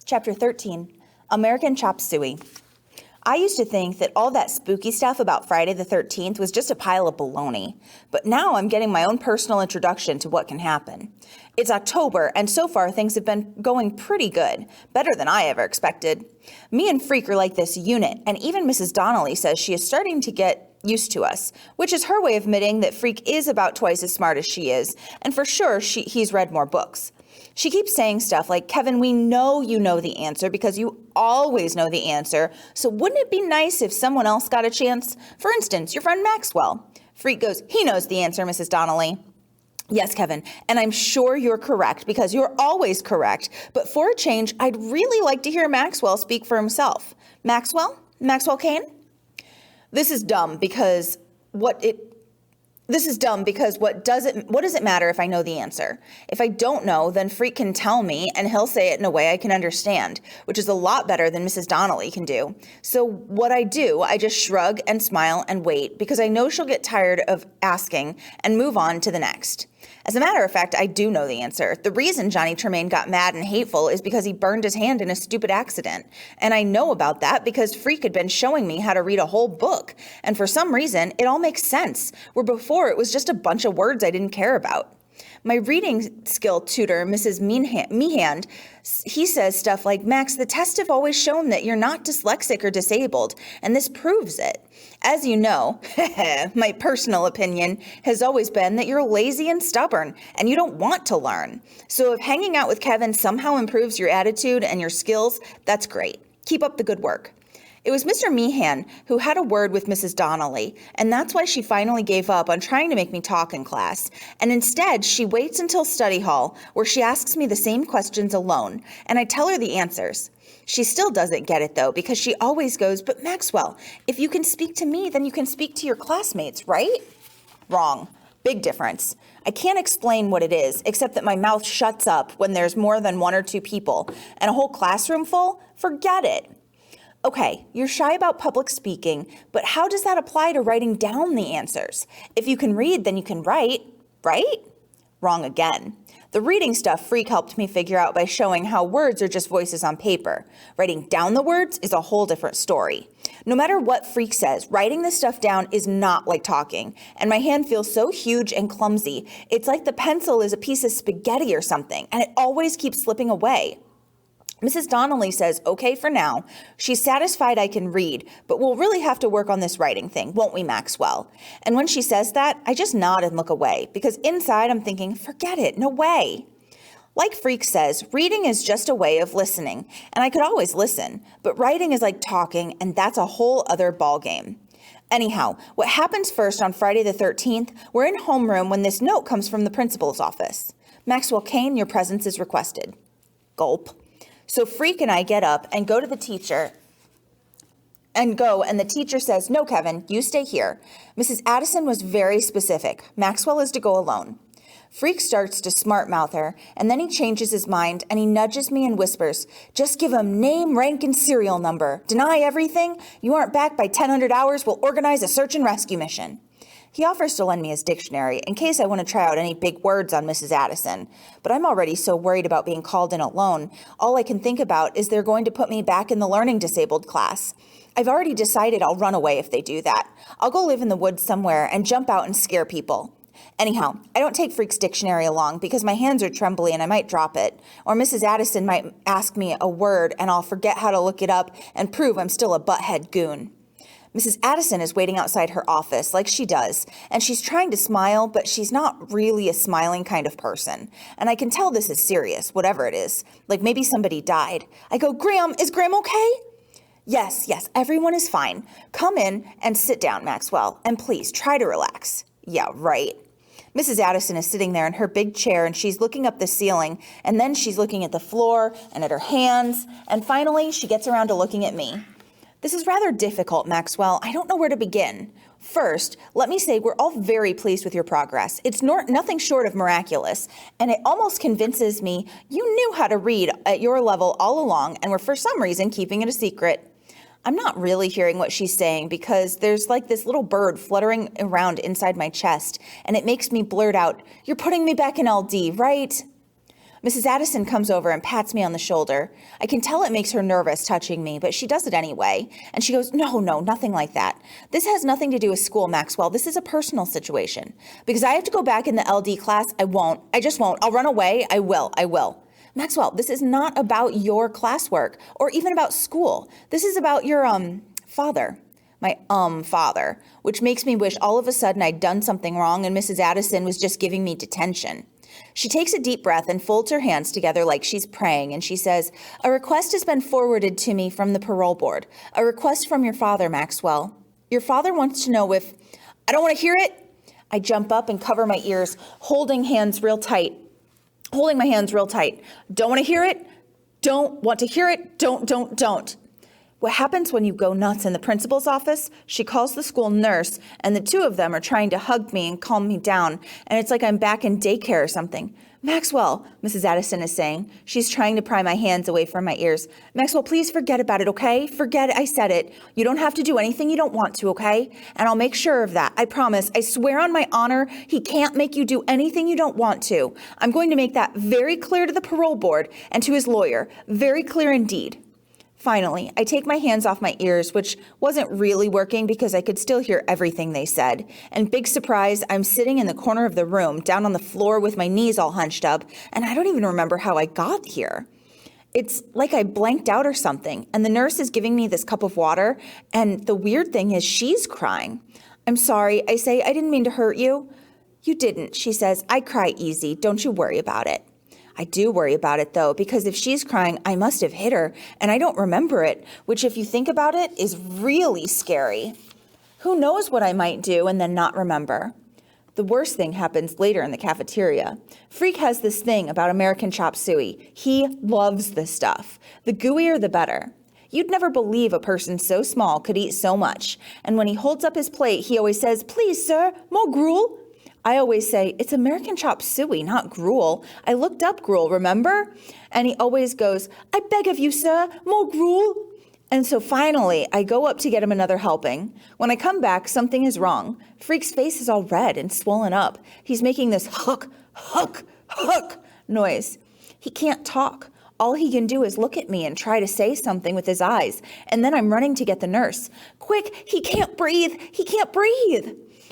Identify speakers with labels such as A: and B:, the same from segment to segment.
A: Chapter 13, American Chop Suey. I used to think that all that spooky stuff about Friday the 13th was just a pile of baloney, but now I'm getting my own personal introduction to what can happen. It's October, and so far things have been going pretty good, better than I ever expected. Me and Freak are like this unit, and even Mrs. Donnelly says she is starting to get used to us, which is her way of admitting that Freak is about twice as smart as she is, and for sure he's read more books. She keeps saying stuff like, Kevin, we know you know the answer because you always know the answer, so wouldn't it be nice if someone else got a chance? For instance, your friend Maxwell. Freak goes, he knows the answer, Mrs. Donnelly. Yes, Kevin, and I'm sure you're correct because you're always correct, but for a change, I'd really like to hear Maxwell speak for himself. Maxwell? Maxwell Cain? This is dumb because what does it matter if I know the answer? If I don't know, then Freak can tell me and he'll say it in a way I can understand, which is a lot better than Mrs. Donnelly can do. So what I do, I just shrug and smile and wait because I know she'll get tired of asking and move on to the next. As a matter of fact, I do know the answer. The reason Johnny Tremaine got mad and hateful is because he burned his hand in a stupid accident. And I know about that because Freak had been showing me how to read a whole book. And for some reason, it all makes sense, where before it was just a bunch of words I didn't care about. My reading skill tutor, Mrs. Meehan, he says stuff like, Max, the tests have always shown that you're not dyslexic or disabled, and this proves it. As you know, my personal opinion has always been that you're lazy and stubborn, and you don't want to learn. So if hanging out with Kevin somehow improves your attitude and your skills, that's great. Keep up the good work. It was Mr. Meehan who had a word with Mrs. Donnelly, and that's why she finally gave up on trying to make me talk in class. And instead, she waits until study hall, where she asks me the same questions alone, and I tell her the answers. She still doesn't get it, though, because she always goes, but Maxwell, if you can speak to me, then you can speak to your classmates, right? Wrong. Big difference. I can't explain what it is, except that my mouth shuts up when there's more than one or two people, and a whole classroom full? Forget it. Okay, you're shy about public speaking, but how does that apply to writing down the answers? If you can read, then you can write, right? Wrong again. The reading stuff Freak helped me figure out by showing how words are just voices on paper. Writing down the words is a whole different story. No matter what Freak says, writing this stuff down is not like talking, and my hand feels so huge and clumsy. It's like the pencil is a piece of spaghetti or something, and it always keeps slipping away. Mrs. Donnelly says, okay for now. She's satisfied I can read, but we'll really have to work on this writing thing, won't we, Maxwell? And when she says that, I just nod and look away, because inside I'm thinking, forget it, no way. Like Freak says, reading is just a way of listening, and I could always listen, but writing is like talking, and that's a whole other ballgame. Anyhow, what happens first on Friday the 13th, we're in homeroom when this note comes from the principal's office. Maxwell Cain, your presence is requested. Gulp. So Freak and I get up and go to the teacher and the teacher says, no, Kevin, you stay here. Mrs. Addison was very specific. Maxwell is to go alone. Freak starts to smart mouth her, and then he changes his mind and he nudges me and whispers, just give him name, rank, and serial number. Deny everything? You aren't back by 1000 hours, we'll organize a search and rescue mission. He offers to lend me his dictionary in case I want to try out any big words on Mrs. Addison, but I'm already so worried about being called in alone. All I can think about is they're going to put me back in the learning disabled class. I've already decided I'll run away if they do that. I'll go live in the woods somewhere and jump out and scare people. Anyhow, I don't take Freak's dictionary along because my hands are trembly and I might drop it. Or Mrs. Addison might ask me a word and I'll forget how to look it up and prove I'm still a butthead goon. Mrs. Addison is waiting outside her office like she does, and she's trying to smile, but she's not really a smiling kind of person. And I can tell this is serious, whatever it is. Like maybe somebody died. I go, Graham, is Graham okay? Yes, everyone is fine. Come in and sit down, Maxwell, and please try to relax. Yeah, right. Mrs. Addison is sitting there in her big chair, and she's looking up the ceiling, and then she's looking at the floor and at her hands, and finally she gets around to looking at me. This is rather difficult, Maxwell. I don't know where to begin. First, let me say we're all very pleased with your progress. It's nothing short of miraculous, and it almost convinces me you knew how to read at your level all along and were for some reason keeping it a secret. I'm not really hearing what she's saying because there's like this little bird fluttering around inside my chest, and it makes me blurt out, "You're putting me back in LD, right?" Mrs. Addison comes over and pats me on the shoulder. I can tell it makes her nervous touching me, but she does it anyway. And she goes, no, nothing like that. This has nothing to do with school, Maxwell. This is a personal situation. Because I have to go back in the LD class, I won't. I just won't. I'll run away. I will. Maxwell, this is not about your classwork or even about school. This is about your, father. My father, which makes me wish all of a sudden I'd done something wrong and Mrs. Addison was just giving me detention. She takes a deep breath and folds her hands together like she's praying, and she says, a request has been forwarded to me from the parole board. A request from your father, Maxwell. Your father wants to know if... I don't want to hear it. I jump up and cover my ears, holding my hands real tight. Don't want to hear it. Don't want to hear it. Don't. What happens when you go nuts in the principal's office? She calls the school nurse, and the two of them are trying to hug me and calm me down, and it's like I'm back in daycare or something. Maxwell, Mrs. Addison is saying. She's trying to pry my hands away from my ears. Maxwell, please forget about it, okay? Forget it. I said it. You don't have to do anything you don't want to, okay? And I'll make sure of that. I promise. I swear on my honor, he can't make you do anything you don't want to. I'm going to make that very clear to the parole board and to his lawyer. Very clear indeed. Finally, I take my hands off my ears, which wasn't really working because I could still hear everything they said. And big surprise, I'm sitting in the corner of the room, down on the floor with my knees all hunched up, and I don't even remember how I got here. It's like I blanked out or something, and the nurse is giving me this cup of water, and the weird thing is she's crying. I'm sorry, I say, I didn't mean to hurt you. You didn't, she says. I cry easy. Don't you worry about it. I do worry about it, though, because if she's crying, I must have hit her, and I don't remember it, which, if you think about it, is really scary. Who knows what I might do and then not remember? The worst thing happens later in the cafeteria. Freak has this thing about American chop suey. He loves this stuff. The gooier, the better. You'd never believe a person so small could eat so much, and when he holds up his plate, he always says, "Please, sir, more gruel." I always say, it's American chop suey, not gruel. I looked up gruel, remember? And he always goes, I beg of you, sir, more gruel. And so finally, I go up to get him another helping. When I come back, something is wrong. Freak's face is all red and swollen up. He's making this huck noise. He can't talk. All he can do is look at me and try to say something with his eyes. And then I'm running to get the nurse. Quick, he can't breathe.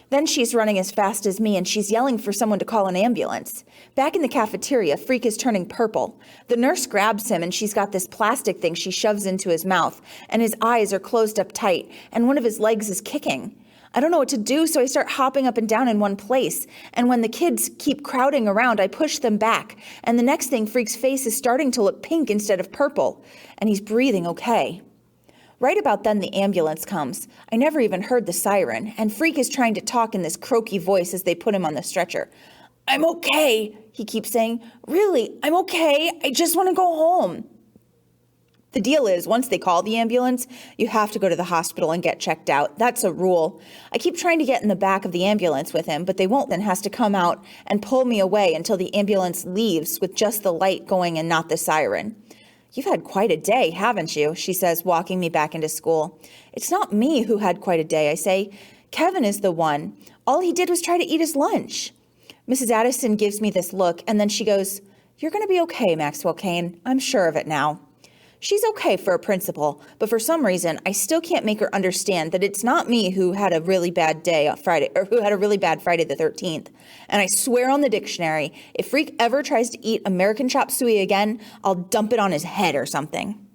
A: Then she's running as fast as me, and she's yelling for someone to call an ambulance. Back in the cafeteria, Freak is turning purple. The nurse grabs him, and she's got this plastic thing she shoves into his mouth, and his eyes are closed up tight, and one of his legs is kicking. I don't know what to do, so I start hopping up and down in one place. And when the kids keep crowding around, I push them back. And the next thing, Freak's face is starting to look pink instead of purple, and he's breathing okay. Right about then, the ambulance comes. I never even heard the siren, and Freak is trying to talk in this croaky voice as they put him on the stretcher. I'm okay, he keeps saying. Really, I'm okay. I just want to go home. The deal is, once they call the ambulance, you have to go to the hospital and get checked out. That's a rule. I keep trying to get in the back of the ambulance with him, but they won't, then has to come out and pull me away until the ambulance leaves with just the light going and not the siren. You've had quite a day, haven't you? She says, walking me back into school. It's not me who had quite a day, I say. Kevin is the one. All he did was try to eat his lunch. Mrs. Addison gives me this look, and then she goes, You're going to be okay, Maxwell Kane. I'm sure of it now. She's okay for a principal, but for some reason, I still can't make her understand that it's not me who had a really bad day on Friday, or who had a really bad Friday the 13th. And I swear on the dictionary, if Freak ever tries to eat American chop suey again, I'll dump it on his head or something.